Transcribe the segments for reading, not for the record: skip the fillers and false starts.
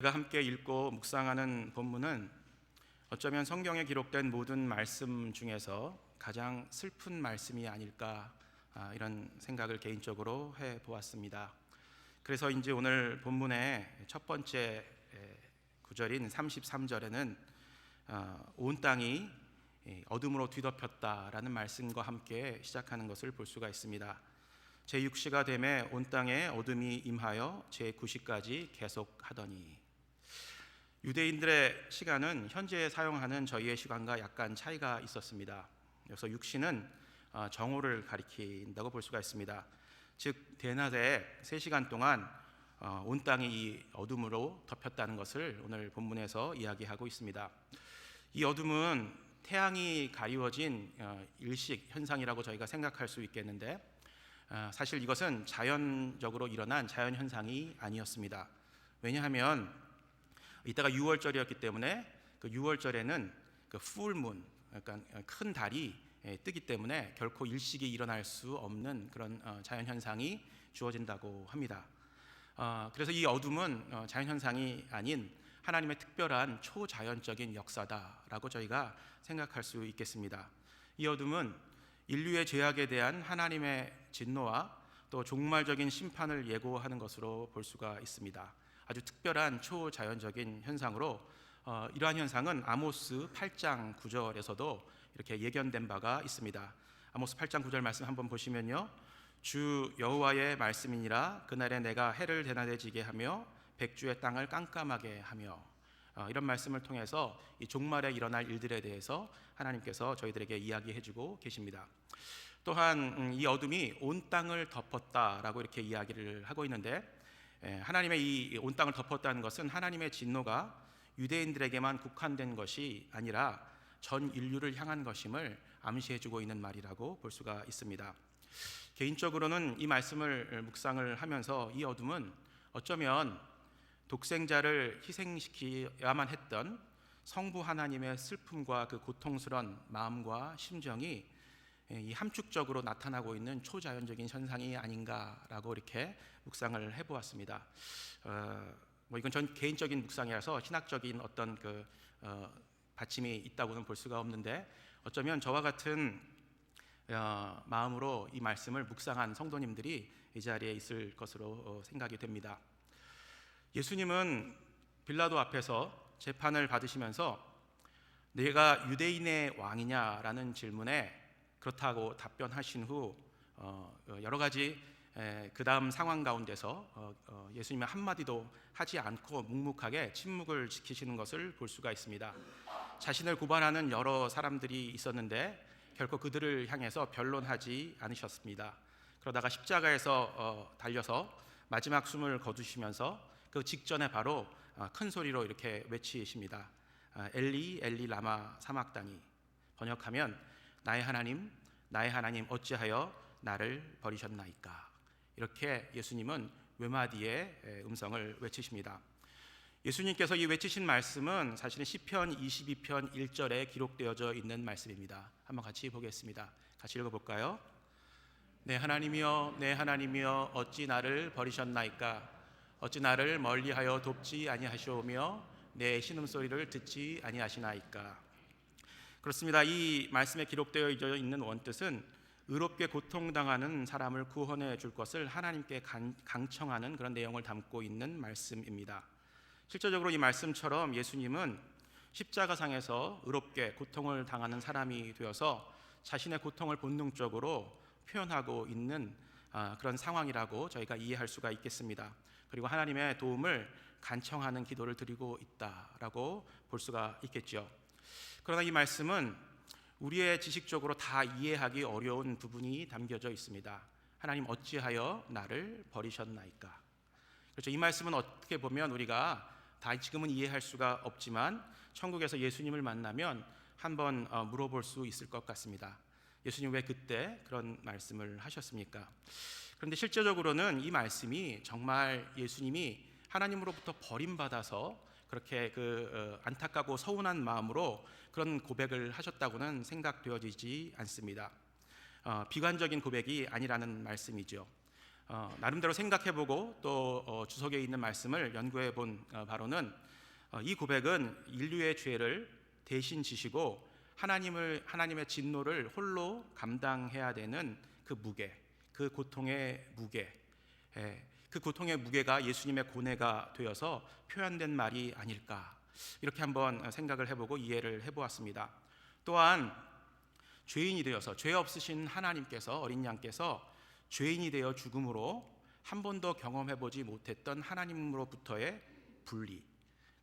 우리가 함께 읽고 묵상하는 본문은 어쩌면 성경에 기록된 모든 말씀 중에서 가장 슬픈 말씀이 아닐까, 이런 생각을 개인적으로 해보았습니다. 그래서 이제 오늘 본문의 첫 번째 구절인 33절에는 온 땅이 어둠으로 뒤덮였다라는 말씀과 함께 시작하는 것을 볼 수가 있습니다. 제6시가 되매 온 땅에 어둠이 임하여 제9시까지 계속하더니. 유대인들의 시간은 현재 사용하는 저희의 시간과 약간 차이가 있었습니다. 그래서 6시는 정오를 가리킨다고 볼 수가 있습니다. 즉 대낮에 3시간 동안 온 땅이 이 어둠으로 덮였다는 것을 오늘 본문에서 이야기하고 있습니다. 이 어둠은 태양이 가리워진 일식 현상이라고 저희가 생각할 수 있겠는데, 사실 이것은 자연적으로 일어난 자연현상이 아니었습니다. 왜냐하면 이때가 6월절이었기 때문에 그 6월절에는 그 풀문, 그러니까 큰 달이 뜨기 때문에 결코 일식이 일어날 수 없는 그런 자연현상이 주어진다고 합니다. 그래서 이 어둠은 자연현상이 아닌 하나님의 특별한 초자연적인 역사다라고 저희가 생각할 수 있겠습니다. 이 어둠은 인류의 죄악에 대한 하나님의 진노와 또 종말적인 심판을 예고하는 것으로 볼 수가 있습니다. 아주 특별한 초자연적인 현상으로 이러한 현상은 아모스 8장 9절에서도 이렇게 예견된 바가 있습니다. 아모스 8장 9절 말씀 한번 보시면요, 주 여호와의 말씀이니라. 그날에 내가 해를 대낮에지게 하며 백주의 땅을 깜깜하게 하며. 이런 말씀을 통해서 이 종말에 일어날 일들에 대해서 하나님께서 저희들에게 이야기해주고 계십니다. 또한 이 어둠이 온 땅을 덮었다라고 이렇게 이야기를 하고 있는데, 하나님의 이 온 땅을 덮었다는 것은 하나님의 진노가 유대인들에게만 국한된 것이 아니라 전 인류를 향한 것임을 암시해주고 있는 말이라고 볼 수가 있습니다. 개인적으로는 이 말씀을 묵상을 하면서 이 어둠은 어쩌면 독생자를 희생시켜야만 했던 성부 하나님의 슬픔과 그 고통스러운 마음과 심정이 이 함축적으로 나타나고 있는 초자연적인 현상이 아닌가라고 이렇게 묵상을 해보았습니다. 이건 전 개인적인 묵상이라서 신학적인 어떤 받침이 있다고는 볼 수가 없는데, 어쩌면 저와 같은 마음으로 이 말씀을 묵상한 성도님들이 이 자리에 있을 것으로 생각이 됩니다. 예수님은 빌라도 앞에서 재판을 받으시면서 내가 유대인의 왕이냐라는 질문에 그렇다고 답변하신 후 여러 가지 그 다음 상황 가운데서 예수님은 한마디도 하지 않고 묵묵하게 침묵을 지키시는 것을 볼 수가 있습니다. 자신을 고발하는 여러 사람들이 있었는데 결코 그들을 향해서 변론하지 않으셨습니다. 그러다가 십자가에서 달려서 마지막 숨을 거두시면서 그 직전에 바로 큰 소리로 이렇게 외치십니다. 엘리 엘리 라마 사막다니, 번역하면 나의 하나님 어찌하여 나를 버리셨나이까. 이렇게 예수님은 외마디의 음성을 외치십니다. 예수님께서 이 외치신 말씀은 사실은 시편 22편 1절에 기록되어져 있는 말씀입니다. 한번 같이 보겠습니다. 같이 읽어볼까요? 내 하나님이여 내 하나님이여 어찌 나를 버리셨나이까. 어찌 나를 멀리하여 돕지 아니하시오며 내 신음소리를 듣지 아니하시나이까. 그렇습니다. 이 말씀에 기록되어 있는 원뜻은 의롭게 고통당하는 사람을 구원해 줄 것을 하나님께 강청하는 그런 내용을 담고 있는 말씀입니다. 실제적으로 이 말씀처럼 예수님은 십자가상에서 의롭게 고통을 당하는 사람이 되어서 자신의 고통을 본능적으로 표현하고 있는 그런 상황이라고 저희가 이해할 수가 있겠습니다. 그리고 하나님의 도움을 간청하는 기도를 드리고 있다라고 볼 수가 있겠죠. 그러나 이 말씀은 우리의 지식적으로 다 이해하기 어려운 부분이 담겨져 있습니다. 하나님 어찌하여 나를 버리셨나이까. 그렇죠. 이 말씀은 어떻게 보면 우리가 다 지금은 이해할 수가 없지만 천국에서 예수님을 만나면 한번 물어볼 수 있을 것 같습니다. 예수님 왜 그때 그런 말씀을 하셨습니까? 그런데 실제적으로는 이 말씀이 정말 예수님이 하나님으로부터 버림받아서 그렇게 안타깝고 서운한 마음으로 그런 고백을 하셨다고는 생각되어지지 않습니다. 비관적인 고백이 아니라는 말씀이죠. 나름대로 생각해보고 또 주석에 있는 말씀을 연구해본 바로는 이 고백은 인류의 죄를 대신 지시고 하나님의 진노를 홀로 감당해야 되는 그 무게, 그 고통의 무게, 그 고통의 무게가 예수님의 고뇌가 되어서 표현된 말이 아닐까, 이렇게 한번 생각을 해보고 이해를 해보았습니다. 또한 죄인이 되어서, 죄 없으신 하나님께서, 어린 양께서 죄인이 되어 죽음으로 한 번도 경험해보지 못했던 하나님으로부터의 분리,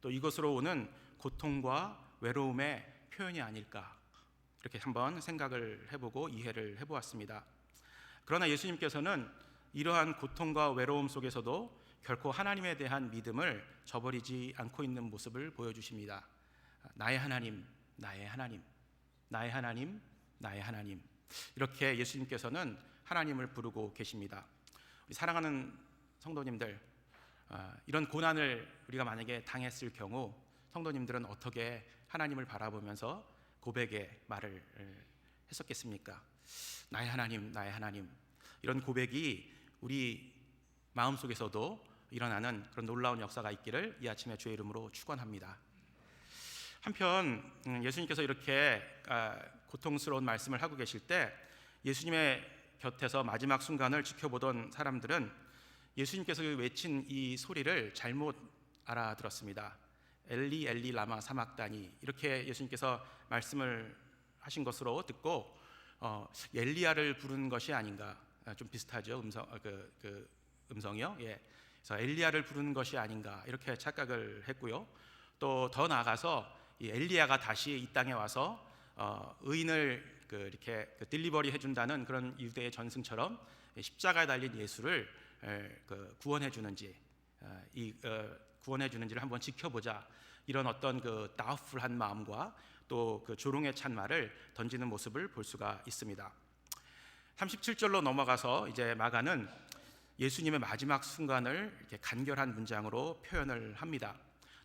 또 이것으로 오는 고통과 외로움의 표현이 아닐까, 이렇게 한번 생각을 해보고 이해를 해보았습니다. 그러나 예수님께서는 이러한 고통과 외로움 속에서도 결코 하나님에 대한 믿음을 저버리지 않고 있는 모습을 보여주십니다. 나의 하나님, 나의 하나님, 나의 하나님, 나의 하나님, 이렇게 예수님께서는 하나님을 부르고 계십니다. 사랑하는 성도님들, 이런 고난을 우리가 만약에 당했을 경우 성도님들은 어떻게 하나님을 바라보면서 고백의 말을 했었겠습니까? 나의 하나님, 나의 하나님, 이런 고백이 우리 마음속에서도 일어나는 그런 놀라운 역사가 있기를 이 아침에 주의 이름으로 축원합니다. 한편 예수님께서 이렇게 고통스러운 말씀을 하고 계실 때 예수님의 곁에서 마지막 순간을 지켜보던 사람들은 예수님께서 외친 이 소리를 잘못 알아들었습니다. 엘리 엘리 라마 사막다니, 이렇게 예수님께서 말씀을 하신 것으로 듣고 엘리야를 부른 것이 아닌가, 좀 비슷하죠, 음성이요. 그래서 엘리야를 부른 것이 아닌가, 이렇게 착각을 했고요. 또 더 나아가서 이 엘리야가 다시 이 땅에 와서 의인을 이렇게 딜리버리 해준다는 그런 유대의 전승처럼 십자가에 달린 예수를 구원해 주는지, 구원해 주는지를 한번 지켜보자, 이런 어떤 그 다우트풀한 마음과 또 그 조롱에 찬 말을 던지는 모습을 볼 수가 있습니다. 37절로 넘어가서 이제 마가는 예수님의 마지막 순간을 이렇게 간결한 문장으로 표현을 합니다.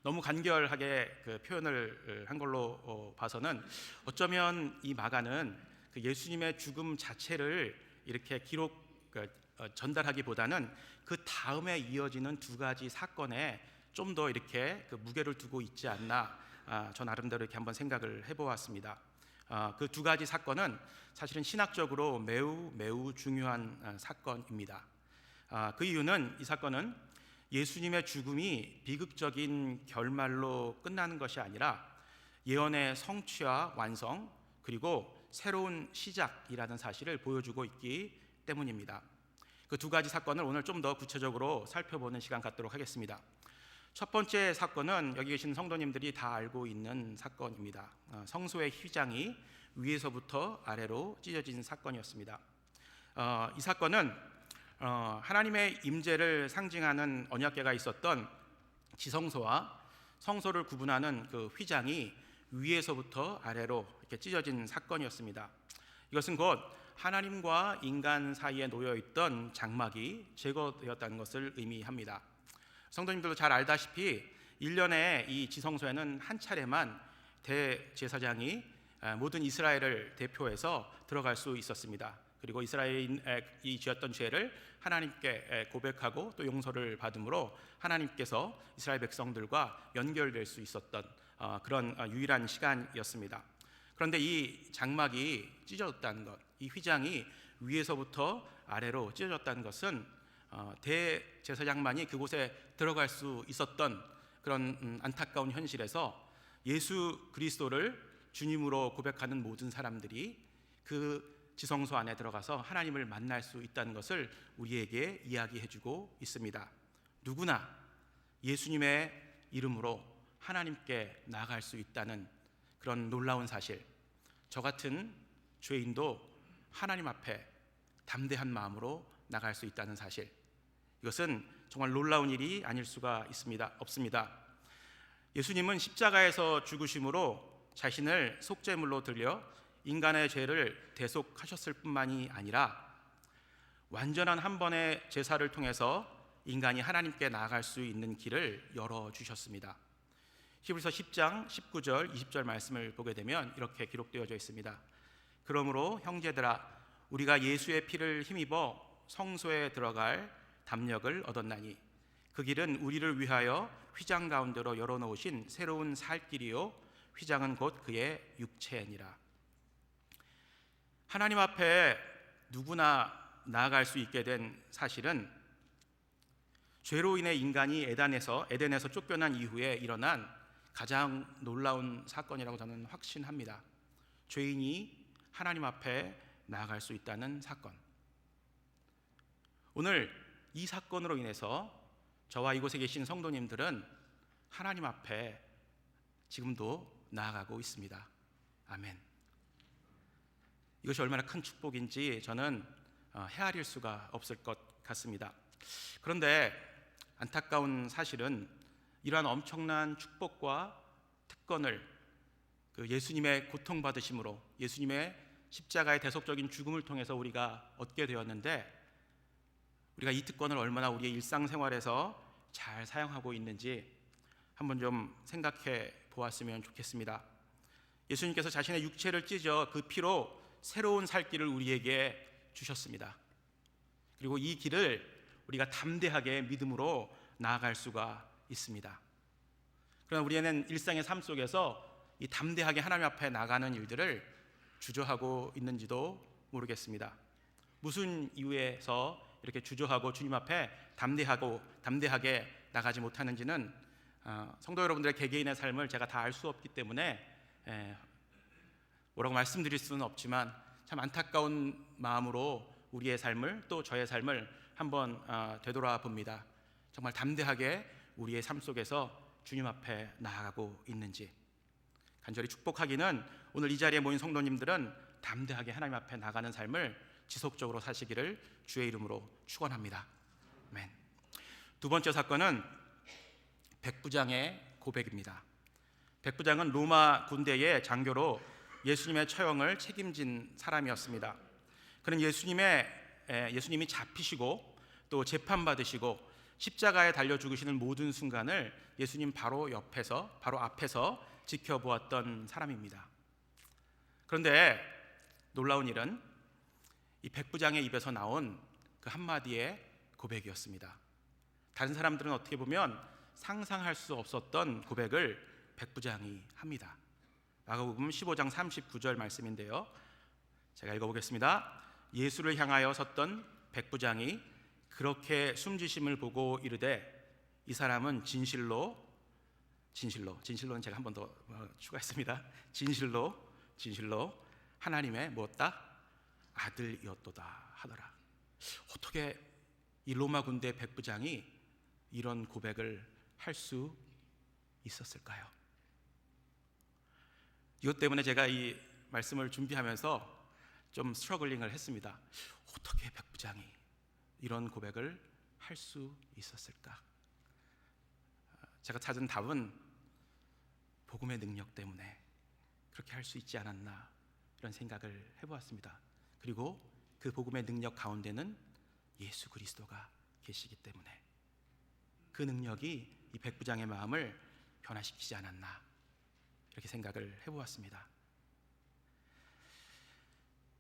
너무 간결하게 그 표현을 한 걸로 봐서는 어쩌면 이 마가는 그 예수님의 죽음 자체를 이렇게 전달하기보다는 그 다음에 이어지는 두 가지 사건에 좀 더 이렇게 그 무게를 두고 있지 않나, 저 나름대로 이렇게 한번 생각을 해보았습니다. 그 두 가지 사건은 사실은 신학적으로 매우 중요한 사건입니다. 그 이유는, 이 사건은 예수님의 죽음이 비극적인 결말로 끝나는 것이 아니라 예언의 성취와 완성, 그리고 새로운 시작이라는 사실을 보여주고 있기 때문입니다. 그 두 가지 사건을 오늘 좀 더 구체적으로 살펴보는 시간 갖도록 하겠습니다. 첫 번째 사건은 여기 계신 성도님들이 다 알고 있는 사건입니다. 성소의 휘장이 위에서부터 아래로 찢어진 사건이었습니다. 이 사건은 하나님의 임재를 상징하는 언약궤가 있었던 지성소와 성소를 구분하는 그 휘장이 위에서부터 아래로 이렇게 찢어진 사건이었습니다. 이것은 곧 하나님과 인간 사이에 놓여 있던 장막이 제거되었다는 것을 의미합니다. 성도님들도 잘 알다시피 1년에 이 지성소에는 한 차례만 대제사장이 모든 이스라엘을 대표해서 들어갈 수 있었습니다. 그리고 이스라엘이 지었던 죄를 하나님께 고백하고 또 용서를 받음으로 하나님께서 이스라엘 백성들과 연결될 수 있었던 그런 유일한 시간이었습니다. 그런데 이 장막이 찢어졌다는 것, 이 휘장이 위에서부터 아래로 찢어졌다는 것은 대제사장만이 그곳에 들어갈 수 있었던 그런 안타까운 현실에서 예수 그리스도를 주님으로 고백하는 모든 사람들이 그 지성소 안에 들어가서 하나님을 만날 수 있다는 것을 우리에게 이야기해주고 있습니다. 누구나 예수님의 이름으로 하나님께 나아갈 수 있다는 그런 놀라운 사실, 저 같은 죄인도 하나님 앞에 담대한 마음으로 나갈 수 있다는 사실, 이것은 정말 놀라운 일이 아닐 수가 없습니다. 예수님은 십자가에서 죽으심으로 자신을 속죄물로 들려 인간의 죄를 대속하셨을 뿐만이 아니라 완전한 한 번의 제사를 통해서 인간이 하나님께 나아갈 수 있는 길을 열어주셨습니다. 히브리서 10장 19절 20절 말씀을 보게 되면 이렇게 기록되어져 있습니다. 그러므로 형제들아, 우리가 예수의 피를 힘입어 성소에 들어갈 담력을 얻었나니 그 길은 우리를 위하여 휘장 가운데로 열어놓으신 새로운 살 길이요 휘장은 곧 그의 육체니라. 하나님 앞에 누구나 나아갈 수 있게 된 사실은 죄로 인해 인간이 에덴에서 쫓겨난 이후에 일어난 가장 놀라운 사건이라고 저는 확신합니다. 죄인이 하나님 앞에 나아갈 수 있다는 사건. 오늘 이 사건으로 인해서 저와 이곳에 계신 성도님들은 하나님 앞에 지금도 나아가고 있습니다. 아멘. 이것이 얼마나 큰 축복인지 저는 헤아릴 수가 없을 것 같습니다. 그런데 안타까운 사실은 이러한 엄청난 축복과 특권을 그 예수님의 고통받으심으로, 예수님의 십자가의 대속적인 죽음을 통해서 우리가 얻게 되었는데, 우리가 이 특권을 얼마나 우리의 일상생활에서 잘 사용하고 있는지 한번 좀 생각해 보았으면 좋겠습니다. 예수님께서 자신의 육체를 찢어 그 피로 새로운 살 길을 우리에게 주셨습니다. 그리고 이 길을 우리가 담대하게 믿음으로 나아갈 수가 있습니다. 그러나 우리는 일상의 삶 속에서 이 담대하게 하나님 앞에 나가는 일들을 주저하고 있는지도 모르겠습니다. 무슨 이유에서 이렇게 주저하고 주님 앞에 담대하게 나가지 못하는지는 성도 여러분들의 개개인의 삶을 제가 다 알 수 없기 때문에 뭐라고 말씀드릴 수는 없지만 참 안타까운 마음으로 우리의 삶을, 또 저의 삶을 한번 되돌아봅니다. 정말 담대하게 우리의 삶 속에서 주님 앞에 나아가고 있는지 간절히 축복하기는 오늘 이 자리에 모인 성도님들은 담대하게 하나님 앞에 나가는 삶을 지속적으로 사시기를 주의 이름으로 축원합니다. 아멘. 두 번째 사건은 백부장의 고백입니다. 백부장은 로마 군대의 장교로 예수님의 처형을 책임진 사람이었습니다. 그는 예수님이 잡히시고 또 재판받으시고 십자가에 달려 죽으시는 모든 순간을 예수님 바로 앞에서 지켜보았던 사람입니다. 그런데 놀라운 일은 이 백부장의 입에서 나온 그 한마디의 고백이었습니다. 다른 사람들은 어떻게 보면 상상할 수 없었던 고백을 백부장이 합니다. 마가복음 15장 39절 말씀인데요, 제가 읽어보겠습니다. 예수를 향하여 섰던 백부장이 그렇게 숨지심을 보고 이르되 이 사람은 진실로는 제가 한 번 더 추가했습니다. 진실로 하나님의 무엇다? 아들이었도다 하더라. 어떻게 이 로마 군대 백부장이 이런 고백을 할 수 있었을까요? 이것 때문에 제가 이 말씀을 준비하면서 좀 스트러글링을 했습니다. 어떻게 백부장이 이런 고백을 할 수 있었을까? 제가 찾은 답은 복음의 능력 때문에 그렇게 할 수 있지 않았나, 이런 생각을 해보았습니다. 그리고 그 복음의 능력 가운데는 예수 그리스도가 계시기 때문에 그 능력이 이 백부장의 마음을 변화시키지 않았나, 이렇게 생각을 해보았습니다.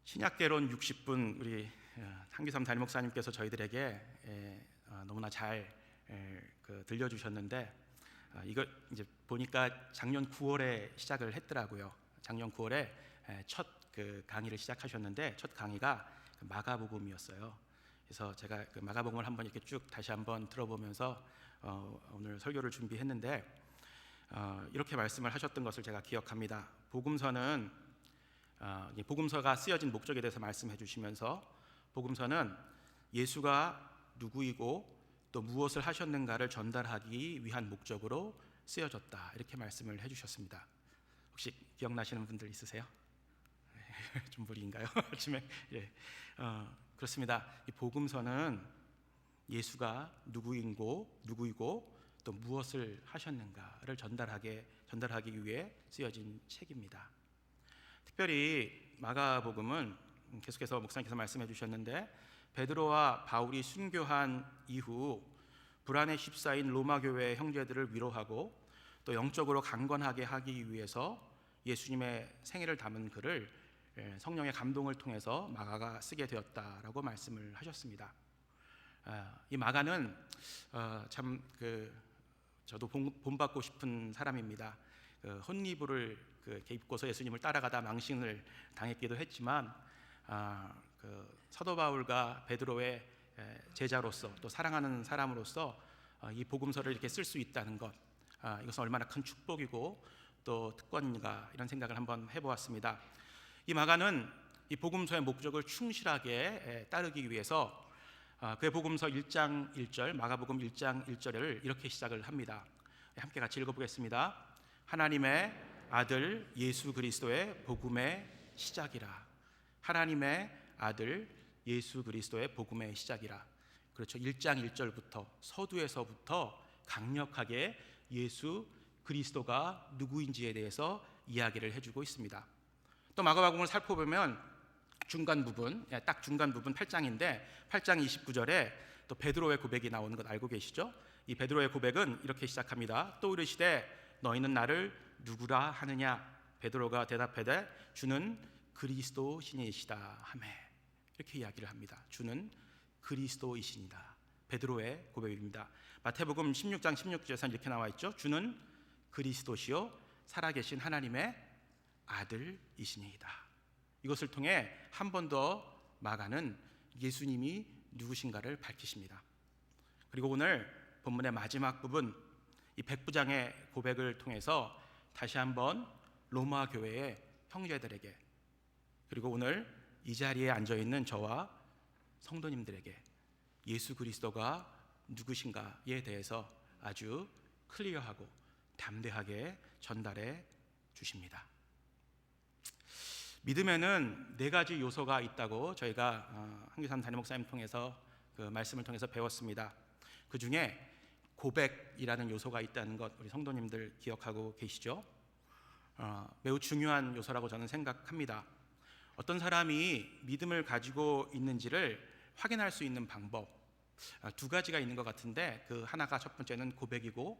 신약개론 60분 우리 한기삼 담임 목사님께서 저희들에게 너무나 잘 들려주셨는데, 이거 이제 보니까 작년 9월에 시작을 했더라고요. 작년 9월에 첫 강의를 시작하셨는데 첫 강의가 마가복음이었어요. 그래서 제가 그 마가복음을 한번 이렇게 쭉 다시 한번 들어보면서 오늘 설교를 준비했는데 이렇게 말씀을 하셨던 것을 제가 기억합니다. 복음서가 쓰여진 목적에 대해서 말씀해 주시면서, 복음서는 예수가 누구이고 또 무엇을 하셨는가를 전달하기 위한 목적으로 쓰여졌다, 이렇게 말씀을 해주셨습니다. 혹시 기억나시는 분들 있으세요? 좀 무리인가요? 아침에 그렇습니다. 이 복음서는 예수가 누구이고 또 무엇을 하셨는가를 전달하기 위해 쓰여진 책입니다. 특별히 마가복음은 계속해서 목사님께서 말씀해 주셨는데, 베드로와 바울이 순교한 이후 불안에 휩싸인 로마 교회의 형제들을 위로하고 또 영적으로 강건하게 하기 위해서 예수님의 생애를 담은 글을 성령의 감동을 통해서 마가가 쓰게 되었다라고 말씀을 하셨습니다. 이 마가는 참 저도 본받고 싶은 사람입니다. 혼리부를 이렇게 입고서 예수님을 따라가다 망신을 당했기도 했지만 사도 바울과 베드로의 제자로서 또 사랑하는 사람으로서 이 복음서를 이렇게 쓸 수 있다는 것, 이것은 얼마나 큰 축복이고 또 특권인가, 이런 생각을 한번 해보았습니다. 이 마가는 이 복음서의 목적을 충실하게 따르기 위해서 그의 복음서 1장 1절, 마가복음 1장 1절을 이렇게 시작을 합니다. 함께 같이 읽어보겠습니다. 하나님의 아들 예수 그리스도의 복음의 시작이라. 하나님의 아들 예수 그리스도의 복음의 시작이라. 그렇죠. 1장 1절부터 서두에서부터 강력하게 예수 그리스도가 누구인지에 대해서 이야기를 해주고 있습니다. 또 마가복음을 살펴보면 중간 부분, 딱 중간 부분 8장인데 8장 29절에 또 베드로의 고백이 나오는 것 알고 계시죠? 이 베드로의 고백은 이렇게 시작합니다. 또 이르시되 너희는 나를 누구라 하느냐? 베드로가 대답하되 주는 그리스도시니시다 하매. 이렇게 이야기를 합니다. 주는 그리스도이시니다. 베드로의 고백입니다. 마태복음 16장 16절에서 이렇게 나와 있죠. 주는 그리스도시요 살아계신 하나님의 아들이시니이다. 이것을 통해 한 번 더 마가는 예수님이 누구신가를 밝히십니다. 그리고 오늘 본문의 마지막 부분, 이 백부장의 고백을 통해서 다시 한번 로마 교회의 형제들에게, 그리고 오늘 이 자리에 앉아 있는 저와 성도님들에게 예수 그리스도가 누구신가에 대해서 아주 클리어하고 담대하게 전달해 주십니다. 믿음에는 4가지 요소가 있다고 저희가 한교삼 담임 목사님 통해서 그 말씀을 통해서 배웠습니다. 그 중에 고백이라는 요소가 있다는 것 우리 성도님들 기억하고 계시죠? 매우 중요한 요소라고 저는 생각합니다. 어떤 사람이 믿음을 가지고 있는지를 확인할 수 있는 방법 2가지가 있는 것 같은데, 그 하나가 첫 번째는 고백이고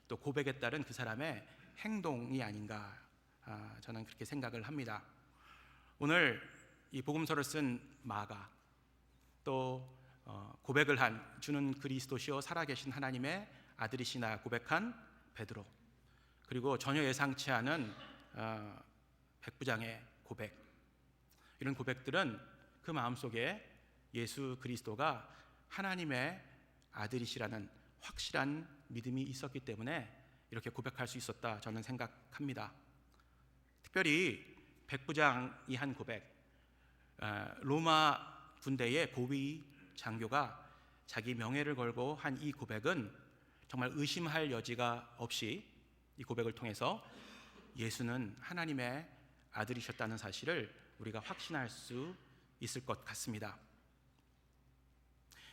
또 고백에 따른 그 사람의 행동이 아닌가, 저는 그렇게 생각을 합니다. 오늘 이 복음서를 쓴 마가, 또 고백을 한 주는 그리스도시요 살아계신 하나님의 아들이시나 고백한 베드로, 그리고 전혀 예상치 않은 백부장의 고백, 이런 고백들은 그 마음속에 예수 그리스도가 하나님의 아들이시라는 확실한 믿음이 있었기 때문에 이렇게 고백할 수 있었다, 저는 생각합니다. 특별히 백부장이 한 고백, 로마 군대의 고위 장교가 자기 명예를 걸고 한 이 고백은 정말 의심할 여지가 없이 이 고백을 통해서 예수는 하나님의 아들이셨다는 사실을 우리가 확신할 수 있을 것 같습니다.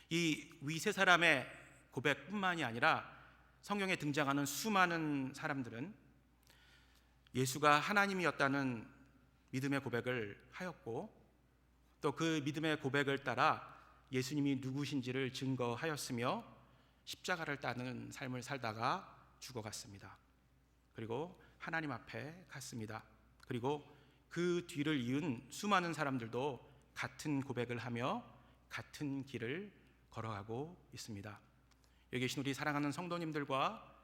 이 위세 사람의 고백뿐만이 아니라 성경에 등장하는 수많은 사람들은 예수가 하나님이었다는 믿음의 고백을 하였고, 또 그 믿음의 고백을 따라 예수님이 누구신지를 증거하였으며 십자가를 따는 삶을 살다가 죽어갔습니다. 그리고 하나님 앞에 갔습니다. 그리고 그 뒤를 이은 수많은 사람들도 같은 고백을 하며 같은 길을 걸어가고 있습니다. 여기 계신 우리 사랑하는 성도님들과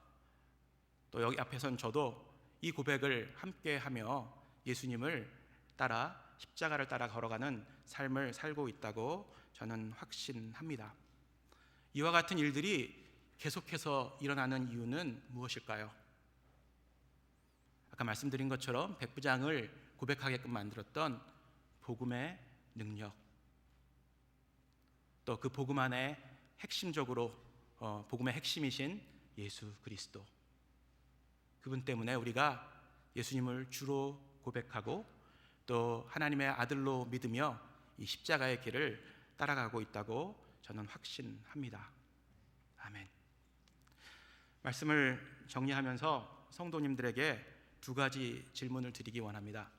또 여기 앞에 선 저도 이 고백을 함께 하며 예수님을 따라 십자가를 따라 걸어가는 삶을 살고 있다고 저는 확신합니다. 이와 같은 일들이 계속해서 일어나는 이유는 무엇일까요? 아까 말씀드린 것처럼 백부장을 고백하게끔 만들었던 복음의 능력, 또 그 복음 안에 핵심적으로 복음의 핵심이신 예수 그리스도, 그분 때문에 우리가 예수님을 주로 고백하고 또 하나님의 아들로 믿으며 이 십자가의 길을 따라가고 있다고 저는 확신합니다. 아멘. 말씀을 정리하면서 성도님들에게 2가지 질문을 드리기 원합니다.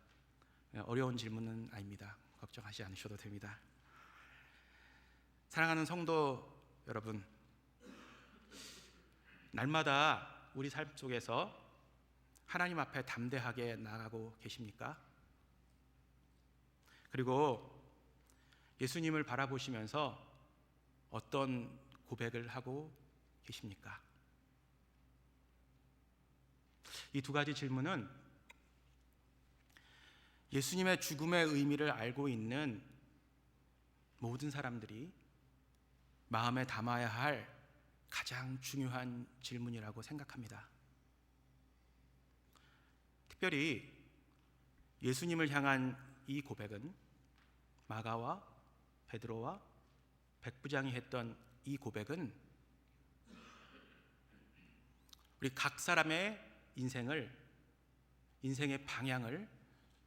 어려운 질문은 아닙니다. 걱정하지 않으셔도 됩니다. 사랑하는 성도 여러분, 날마다 우리 삶 속에서 하나님 앞에 담대하게 나아가고 계십니까? 그리고 예수님을 바라보시면서 어떤 고백을 하고 계십니까? 이 두 가지 질문은 예수님의 죽음의 의미를 알고 있는 모든 사람들이 마음에 담아야 할 가장 중요한 질문이라고 생각합니다. 특별히 예수님을 향한 이 고백은 마가와 베드로와 백부장이 했던 이 고백은 우리 각 사람의 인생의 방향을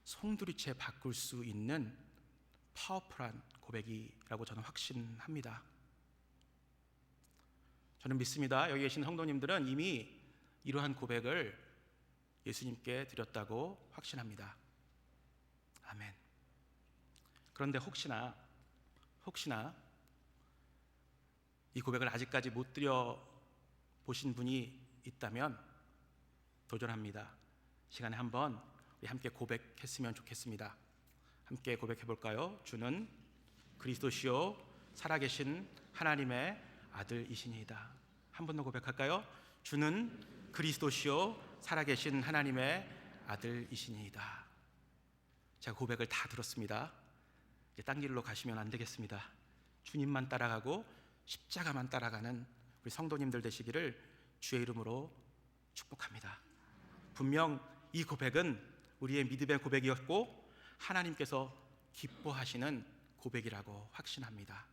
송두리째 바꿀 수 있는 파워풀한 고백이라고 저는 확신합니다. 저는 믿습니다. 여기 계신 성도님들은 이미 이러한 고백을 예수님께 드렸다고 확신합니다. 아멘. 그런데 혹시나 이 고백을 아직까지 못 드려 보신 분이 있다면 도전합니다. 시간에 한번 우리 함께 고백했으면 좋겠습니다. 함께 고백해 볼까요? 주는 그리스도시요 살아계신 하나님의 아들이시니이다. 한 번 더 고백할까요? 주는 그리스도시요 살아계신 하나님의 아들이시니이다. 제가 고백을 다 들었습니다. 이제 딴 길로 가시면 안 되겠습니다. 주님만 따라가고 십자가만 따라가는 우리 성도님들 되시기를 주의 이름으로 축복합니다. 분명 이 고백은 우리의 믿음의 고백이었고 하나님께서 기뻐하시는 고백이라고 확신합니다.